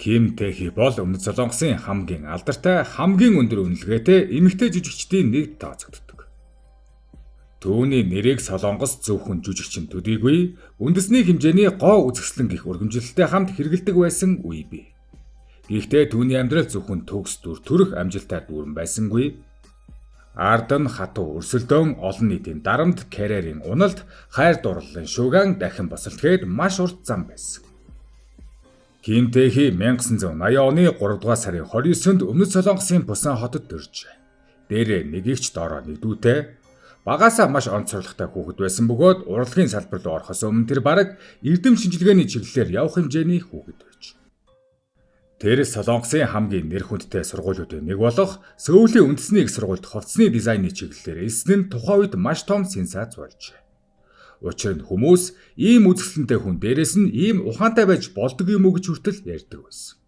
Ким Тэхи бол Өмнөд Солонгосын хамгийн алдартай, хамгийн өндөр үнэлгээтэй эмэгтэй жүжигчдийн нэгд тооцогддог. Түүний нэрийг Солонгос зөвхөн жүжигчин төдийгүй үндэсний хэмжээний гоо үзэсгэлэн гэх өргөмжилтэй хамт хэрэгэлдэг байсан үе бий. Гэхдээ түүний амьдрал зөвхөн төгс дүр төрх амжилтаар дүүрэн байсангүй. Ард нь хатуу өрсөлдөөн олон нийтийн дарамт, карьерийн уналт, хайр дурлалын шуугиан дахин босолтгээд маш урт зам байсан. Ким Тэхи 1980 оны 3 дугаар сарын 29-нд Өмнөд Солонгосын Пусан хотод төржээ. Дээрээ нэгийгч доороо нэгдүүтэй. Багаасаа маш онцгойлогтой хүүхэд байсан бөгөөд урлагийн салбар руу орохоос өмнө тэр бараг эрдэм шинжилгээний чиглэлээр явах хэмжээний хүүхэд байж. Тэр Солонгосын хамгийн нэр хүндтэй сургуулиудын нэг болох Сөүлийн үндэсний их сургуульд хувцсны дизайны чиглэлээр элсэн нь тухайн үед маш том сенсац болжээ. Учир нь хүмүүс ийм үзэсгэлэнтэй хүн дээрээс нь ийм ухаантай байж болдог юм уу гэж хүртэл ярьдаг байсан.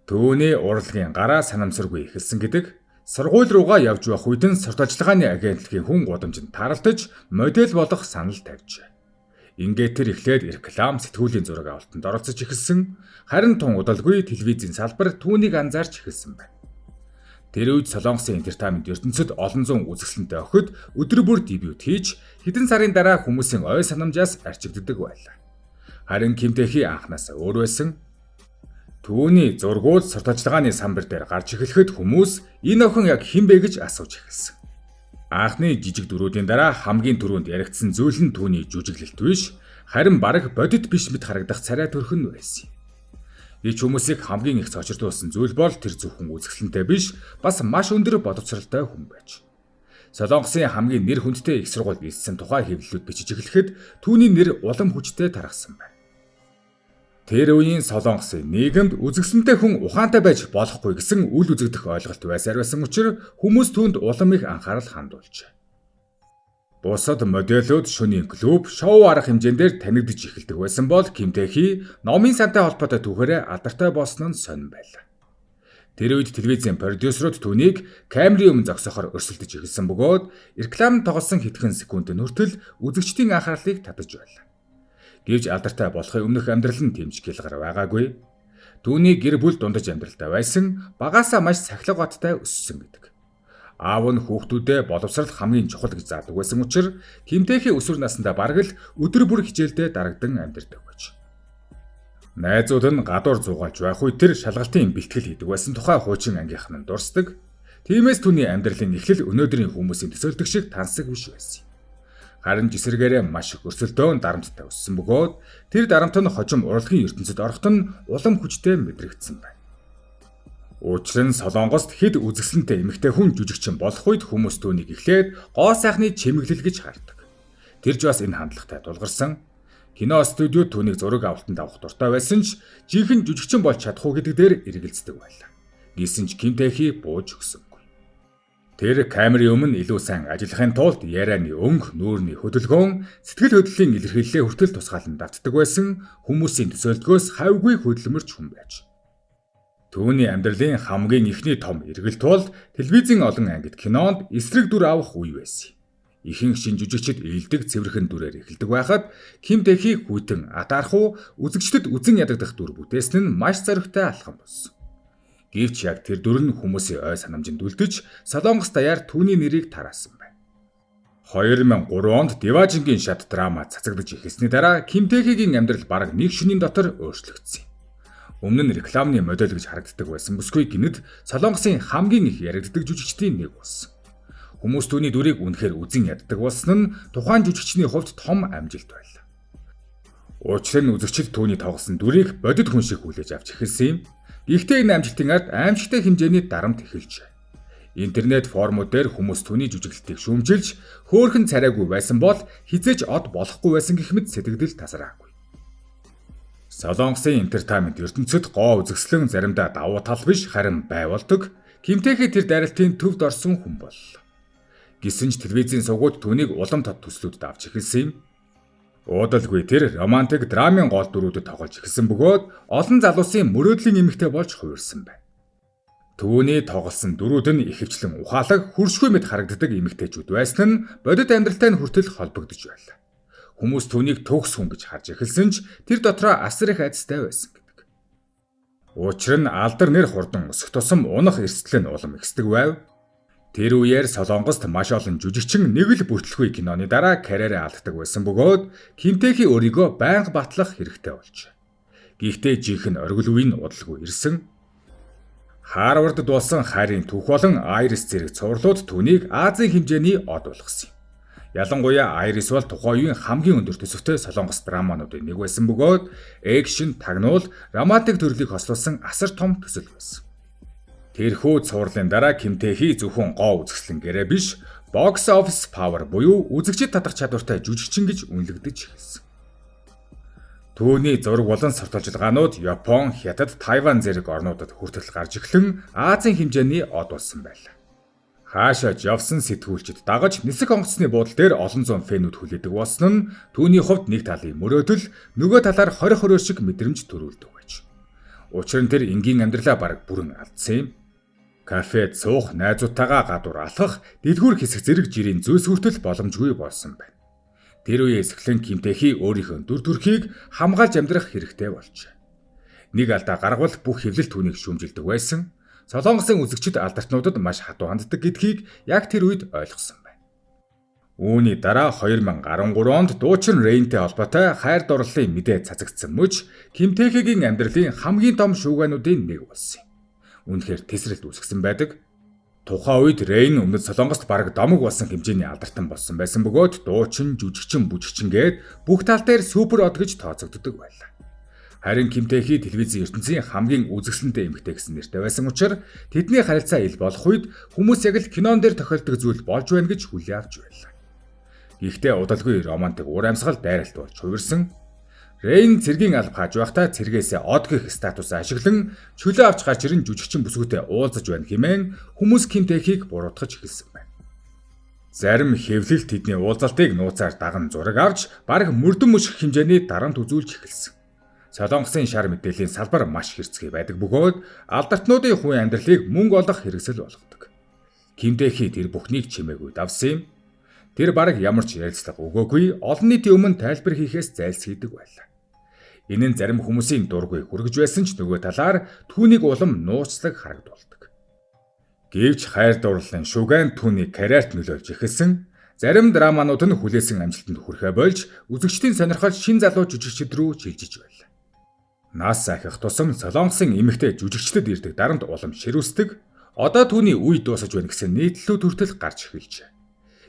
Түүний урлагийн гараа санамсаргүй эхэлсэн гэдэг сургууль руугаа явж байх үед нь сурт ажиллагааны агентлагийн хүн гудамжинд таралтаж модель болох санал тавьжээ. Ингээд тэр эхлээд реклам, сэтгүүлийн зураг авалтанд оролцож эхэлсэн. Харин тун удалгүй телевизийн салбар түүнийг анзаарч эхэлсэн байна. Тэр үед Солонгосын entertainment ертөнцид олон зуун үзэсгэлэнтэй охид өдөр бүр дебют хийж хэдэн сарын дараа хүмүүсийн ой санамжаас арчигддаг байлаа. Харин Ким Тэхи анхнаасаа өөр байсан. Түүний зургууд сурт ажиллагааны самбар дээр гарч эхлэхэд хүмүүс энэ охин яг хэн бэ гэж асууж эхэлсэн. Анхны жижиг дөрүүдийн дараа хамгийн түрүүнд яригдсан зүйл нь түүний жүжиглэлт биш, харин бараг бодит биш мэт харагдах царай төрхөн байсан. Ич хүмүүсийг хамгийн их цочирдуулсан зүйл бол тэр зөвхөн үзэсгэлэнтэй биш, бас маш өндөр боловсралтай хүн байж. Солонгосын хамгийн нэр хүндтэй их сургуульд илсэн тухай хэвлэлүүд бичиж эхлэхэд түүний нэр улам хүчтэй тархсан байна. Тэр үеийн Солонгосын нийгэмд үзэсгэлэнтэй хүн ухаантай байж болохгүй гэсэн үл үзэгдэх ойлголт байсан учраас хүмүүс түүнд улам их анхаарал хандуулжээ. Бусад модельүүд шөнийн клуб, шоу арга хэмжээндээр танигдж эхэлдэг байсан бол Ким Тэхи номын сантай холбоотой түүхээрээ алдартай болсон нь сонин байлаа. Тэр үед телевизийн продюсерууд түүнийг камерын өмнө зогсохоор өрсөлдөж эхэлсэн бөгөөд рекламд тоглосон хэдхэн секундын хүртэл үзэгчдийн анхаарлыг татаж байлаа. Гэвч алдартай болохын өмнөх амьдрал нь тэмч гэлгар байгаагүй. Түүний гэр бүл дундаж амьдралтай байсан, багаасаа маш сахилгаттай өссөн гэдэг. Аав нь хүүхдүүдээ боловсрал хамгийн чухал гэж заадаг байсан учраас Ким Тэхи өсвөр наснда бараг л өдөр бүр хичээлдээ дарагдан амьдардаг байж. Найзууд нь гадуур зугаалж байх үе тэр шалгалтын бэлтгэл хийдэг байсан тухай хуучин ангийнх нь дурсдаг. Тиймээс түүний амьдралын эхлэл өнөөдрийн хүмүүсийн төсөөлдөг шиг тансаг биш байсан. Харин жисэргээрээ маш их өрсөлдөөн дарамттай өссөн бөгөөд тэр дарамт нь хожим урлагийн ертөнцид ороход нь улам хүчтэй мэдрэгдсэн байна. Учир нь Солонгост хэд үзэсгэлэнтэй эмэгтэй хүн жүжигчин болох үед хүмүүс түүнийг эхлээд гоо сайхны чимэглэл гэж хардаг. Тэрж бас энэ хандлагатай тулгарсан. Кино студиуд түүнийг зураг авалтанд авах дуртай байсан ч жинхэнэ жүжигчин болж чадах уу гэдэг дээр эргэлздэг байлаа. Гэсэн ч Ким Тэхи бууж өгсөнгүй. Тэр камерын өмнө илүү сайн ажиллахын тулд ярианы өнгө, нүүрний хөдөлгөөн, сэтгэл хөдлөлийн илэрхийллээ хүртэл тусгаалan давтдаг байсан хүмүүсийн төсөөлдгөөс хавьгүй хөдөлмөрч хүн байж. Түүний амьдралын хамгийн ихний том эргэлт бол телевизийн олон ангид кинонд эсрэг дүр авах үе байсан. Ихэнх шин жүжигчид ээлдэг цэвэрхэн дүрээр эхэлдэг байхад Ким Тэхи хүйтэн атаархуу үзэгчдэд үзэн ядагдах дүр бүтээсэн нь маш зоригтой алхам болсон. Гэвч яг тэр дүр нь хүмүүсийн ой санамжинд үлдэж Солонгос даяар түүний нэрийг тараасан байна. 2003 онд Диважингийн шат драма цацагдж эхэлсний дараа Ким Тэхигийн амьдрал бараг нэг шөнийн дотор өөрчлөгдсөн. Өмнө нь рекламны модель гэж харагддаг байсан бүсгүй гинэд Солонгосын хамгийн их яригддаг жүжигчдийн нэг болсон. Хүмүүс түүний дүрийг үнэхээр үзэн яддаг болсон нь тухайн жүжигчний хувьд том амжилт байлаа. Учир нь үзэгчид түүний тоглосон дүрийг бодит хүн шиг хүлээж авч эхэлсэн юм. Гэхдээ энэ амжилтын ард аимшигтай хэмжээний дарамт эхэлжээ. Интернет форумууд дээр хүмүүс түүний жүжиглэлтийг шүүмжилж хөөрхөн царайгүй байсан бол хизээж од болохгүй байсан гэх мэт сэтгэл тасраагүй. Солонгосын entertainment ертөнцид гоо үзэсгэлэн заримдаа давуу тал биш харин байвалдаг. Ким Тэхи тэр дайралтын төвд орсон хүн боллоо. Гэсэн ч телевизийн сувгууд түүнийг улам тод төслүүдэд авч эхэлсэн юм. Уудалгүй тэр романтик драмын гол дүрүүдэд тоглож эхэлсэн бөгөөд олон залуусын мөрөөдлийн эмэгтэй болж хувирсан байна. Түүний тоглосон дүрүүд нь ихэвчлэн ухаалаг, хүршгүй мэт харагддаг эмэгтэйчүүд байсан нь бодит амьдралтай нь хүртэл холбогдож байлаа. Хүмүүс түүнийг төгс хүн гэж харж эхэлсэн ч тэр дотроо асар их айцтай байсан гэдэг. Учир нь алдар нэр хурдан өсөх тусам унах эрсдэл нь улам ихсдэг байв. Тэр үеэр Солонгост маш олон жүжигчин нэг л бүртлэхгүй киноны дараа карьераа алддаг байсан бөгөөд Кимтэхи өөрийгөө байнга батлах хэрэгтэй болжээ. Гэхдээ жинхэнэ оргил үеийн удалгүй ирсэн. Харвард дулсан харийн түүх болон Айрис зэрэг цувралууд түүнийг Азийн хэмжээний од болгосон юм. Ялангуяа Айрис бол тухайн үеийн хамгийн өндөр төсөвтэй солонгос драмануудын нэг байсан бөгөөд экшн, тагнуул, романтик төрлийг хослуулсан асар том төсөл байсан. Тэрхүү цувралын дараа Кимтэхи зөвхөн гоо үзэсгэлэн гэрээ биш, box office power буюу үзэгчид татах чадвартай жүжигчин гэж үнэлэгдэж эхэлсэн. Түүний зураг болон сурталчилгаанууд Япон, Хятад, Тайван зэрэг орнуудад хүртэл гарч эхлэн Азийн хэмжээний од болсон байлаа. Хаашаа явсан сэтгүүлчид дагаж нисэх онгоцны буудал дээр олон зуун фэнүүд хүлээдэг болсон нь түүний хувьд нэг талын мөрөөдөл, нөгөө талаар хорих шиг мэдрэмж төрүүлдэг байж. Учир нь тэр энгийн амьдралаа бараг бүрэн алдсан юм. Кафед суух, найзуудтайгаа гадуур алхах, дэлгүүр хэсэг зэрэг жирийн зөөс хүртэл боломжгүй болсон байна. Тэр үеэс эхлэн Кимтэхи өөрийнхөө дүр төрхийг хамгаалж амьдрах хэрэгтэй болжээ. Нэг алдаа гаргавал бүх хэвлэл түүнийг шүүмжилдэг байсан. Солонгосын үзэгчид алдартнуудад маш хатуу ханддаг гэдгийг яг тэр үед ойлгосон байна. Үүний дараа 2013 онд дуучин Рейнтэй холбоотой хайр дурлалын мэдээ цацагдсан мөч Кимтэхигийн амьдралын хамгийн том шуугиануудын нэг болсон юм. Үнэхээр тесрэлт үүсгэсэн байдаг. Тухайн үед Рейн өмнөд Солонгост бараг домог болсон хэмжээний алдартай болсон байсан бөгөөд дуучин, жүжигчин, бүжигчин гээд бүх тал дээр супер од гэж тооцогддог байлаа. Харин Кимтэхи телевизийн ертөнцийн хамгийн үзэсгэлэнтэй эмэгтэй гэсэн нэртэй байсан учраас тэдний харилцаа ил болох үед хүмүүс яг л кинон дээр тохиолдог зүйл болж байна гэж хүлээн авч байлаа. Гэхдээ удалгүй романтик уур амьсгал дайралт болж хувирсан. Рейн цэргийн алба хааж байхдаа цэргээсээ од гэх статусаа ашиглан чөлөө авч гарч ирэн жүжигчин бүсгүйтэй уулзаж байна хэмээн хүмүүс Кимтэхиг буруутгаж эхэлсэн байна. Зарим хэвлэлт тэдний уулзалтыг нууцаар даган зураг авч бараг мөрдөн мөших хэмжээний дарамт үзүүлж эхэлсэн. Солонгосын шар мэдээллийн салбар маш хэрцгий байдаг бөгөөд алдартнуудын хувийн амьдралыг мөнгө олох хэрэгсэл болгодог. Кимтэхи тэр бүхнийг чимээгүй давсан юм. Тэр бараг ямар ч ярилцлага өгөөгүй олон нийтийн өмнө тайлбар хийхээс зайлсхийдэг байлаа. Энэ нь зарим хүмүүсийн дургүй хүргэж байсан ч нөгөө талаар түүнийг улам нууцлаг харагдуулдаг. Гэвч хайр дурлалын шугайн түүний карьерт нөлөөлж эхэлсэн. Зарим драманууд нь хүлээсэн амжилтанд хүрэхэ болж үзэгчдийн сонирхол шин залуу жүжигчид рүү чилжиж байлаа. Нас ахих тусам Солонгосын эмэгтэй жүжигчдэд ирдэг дарамт улам ширүүсдэг. Одоо түүний үе дуусаж байна гэсэн нийтлэлүүд хүртэл гарч эхэлжээ.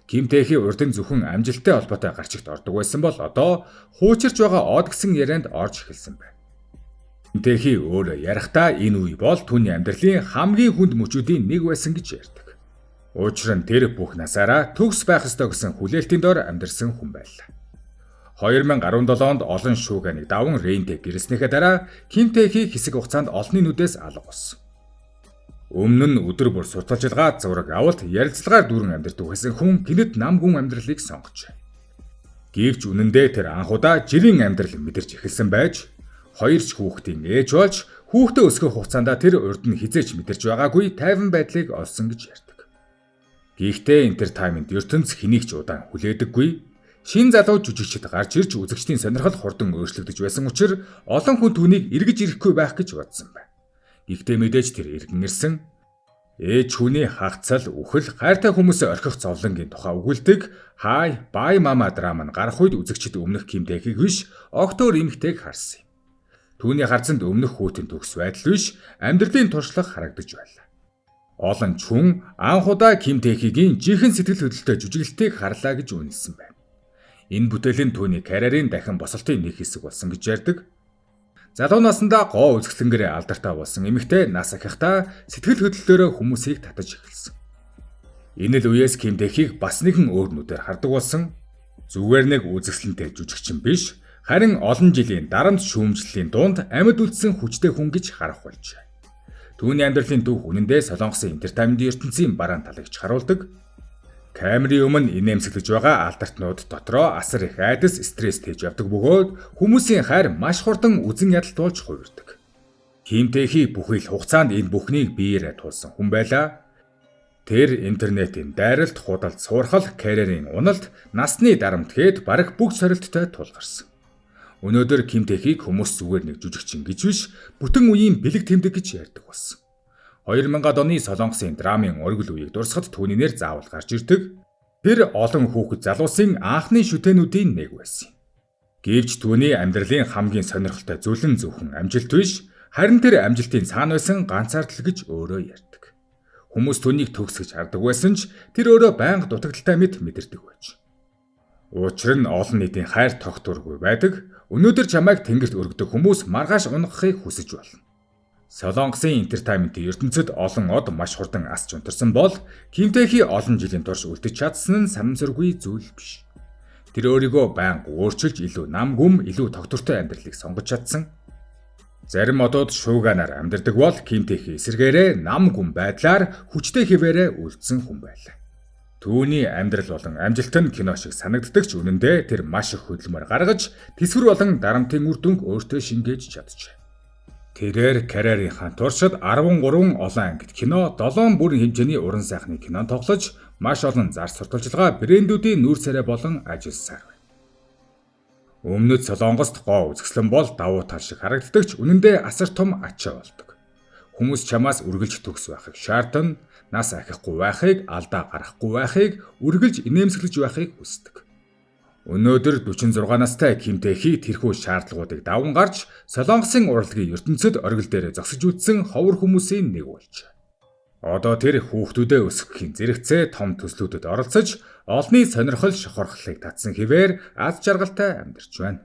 Кимтэхи урд нь зөвхөн амжилттай холбоотой гарчигт ордог байсан бол одоо хуучирч байгаа од гэсэн ярианд орж эхэлсэн байна. Кимтэхи өөрөө ярихдаа энэ үе бол түүний амьдралын хамгийн хүнд мөчүүдийн нэг байсан гэж ярьдаг. Учир нь тэр бүх насаараа төгс байх ёстой гэсэн хүлээлтийн дор амьдарсан хүн байлаа. 2017 онд олон шуугианыг даван Рейнтэй гэрэлснийхээ дараа Кимтэхи хэсэг хугацаанд олонний нүдээс алга болсон. Өмнө нь өдөр бүр сурталчилгаа, зураг авалт, ярилцлагаар дүүрэн амьдардаг байсан хүн гинэд нам гүн амьдралыг сонгожээ. Гэвч үнэн дээр тэр анхудаа жирийн амьдрал мэдэрч эхэлсэн байж, хоёр ч хүүхдийн ээж болж, хүүхдээ өсгөх хугацаанд тэр урд нь хизээч мэдэрч байгаагүй тайван байдлыг олсон гэж ярьдаг. Гэхдээ entertainment ертөнц хэнийг ч удаан хүлээдэггүй. Шин залуу жүжигчид гарч ирж үзэгчдийн сонирхол хурдан өөрчлөгдөж байсан учраас олон хүн түүнийг эргэж ирэхгүй байх гэж бодсон байна. Гэхдээ мэдээж тэр иргэн ирсэн. Ээж хүний хагцал, үхэл, хайртай хүмүүсээ орхих зовлонгийн тухай өгүүлдэг Hi, Bye Mama драма нь гарах үед үзэгчид өмнөх Кимтэхиг биш, октоор эмэгтэйг харсан юм. Түүний харцанд өмнөх хүүтэн төгс байдал биш, амьдралын туршлага харагдаж байлаа. Олон ч хүн анхудаа Кимтэхигийн жинхэнэ сэтгэл хөдлөлтөй жүжиглэлтийг харлаа гэж үнэлсэн байна. Энэ бүтээл нь түүний карьерийн дахин босолтын нэг хэсэг болсон гэж ярьдаг. Залуу наснда гоо үзэсгэлэнгээрээ алдартай болсон эмэгтэй нас ахихтаа сэтгэл хөдлөлөөрөө хүмүүсийг татаж эхэлсэн. Энэ л үеэс Кимтэхиг бас нэгэн өөр нүдээр хардаг болсон. Зүгээр нэг үзэсгэлэнтэй жүжигчин биш, харин олон жилийн дарамт шүүмжлэлийн дунд амьд үлдсэн хүчтэй хүн гэж харах болжээ. Түүний амьдралын түүх үнэндээ Солонгосын entertainment ертөнцийн бараан талыг харуулдаг. Камерын өмнө инээмсэглэж байгаа алдартнууд дотроо асар их айдас, стресс тээж явдаг бөгөөд хүмүүсийн хайр маш хурдан үзен ядалтуулж хувирдаг. Кимтэхи бүхий л хугацаанд энэ бүхнийг биеэрээ туулсан хүн байлаа. Тэр интернетийн дайралт, худалд, суурхал, карьерийн уналт, насны дарамт гээд бараг бүх сорилттой тулгарсан. Өнөөдөр Кимтэхийг хүмүүс зүгээр нэг жүжигчин гэж биш, бүтэн үеийн бэлэг тэмдэг гэж ярьдаг болсон. 2000-ад оны Солонгосын драмын оргил үеийг дурсахад түүний нэр заавал гарч ирдэг. Тэр олон хүүхэд залуусын анхны шүтээнүүдийн нэг байсан юм. Гэвч түүний амьдралын хамгийн сонирхолтой зүйл нь зөвхөн амжилт биш, харин тэр амжилтын цаана байсан ганцаардал гэж өөрөө ярьдаг. Хүмүүс түүнийг төгс гэж хардаг байсан ч тэр өөрөө байнга дутагдaltaй мэт мэдэрдэг байж. Учир нь олон нийтийн хайр тогтворгүй байдаг. Өнөөдөр чамайг тэнгэрт өргөдөг хүмүүс маргааш унгахыг хүсэж болно. Солонгосын entertainment-ийн ертөнцид олон од маш хурдан асч унтарсан бол Кимтэхи олон жилийн турш үлдэж чадсан нь санамсаргүй зүйл биш. Тэр өөрийгөө байнга өөрчилж илүү нам гүм, илүү тогтвортой амьдралыг сонгож чадсан. Зарим одод шууганаар амьдардаг бол Кимтэхи эсэргээрээ нам гүм байдлаар хүчтэй хിവэрэ үлдсэн хүн байлаа. Түүний амьдрал болон амжилт нь кино шиг санагддаг ч үнэндээ тэр маш их хөдөлмөр гаргаж, тэсвэр болон дарамтын үр дүнг өөртөө шингээж чаджээ. Тэрээр карьерийнхаа туршид 13 олон ангид кино, 7 бүрэн хэмжээний уран сайхны кинон тоглож, маш олон зар сурталчилгаа брэндүүдийн нүүр царай болон ажилласаар байна. Өмнөд Солонгост гоо үзэсгэлэн бол давуу тал шиг харагддаг ч үнэндээ асар том ачаа болдог. Хүмүүс чамаас үргэлж төгс байхыг шаардна, нас ахихгүй байхыг, алдаа гарахгүй байхыг, үргэлж инээмсэглэж байхыг хүсдэг. Өнөөдөр 46 настай Кимтэхи тэрхүү шаардлагуудыг даван гарч Солонгосын урлагийн ертөнцид оргил дээр зогсож үзсэн ховор хүмүүсийн нэг болж. Одоо тэр хүүхдүүдээ өсгөхийн зэрэгцээ том төслүүдэд оролцож, олонний сонирхол шохорхлыг татсан хിവэр аз жаргалтай амьдарч байна.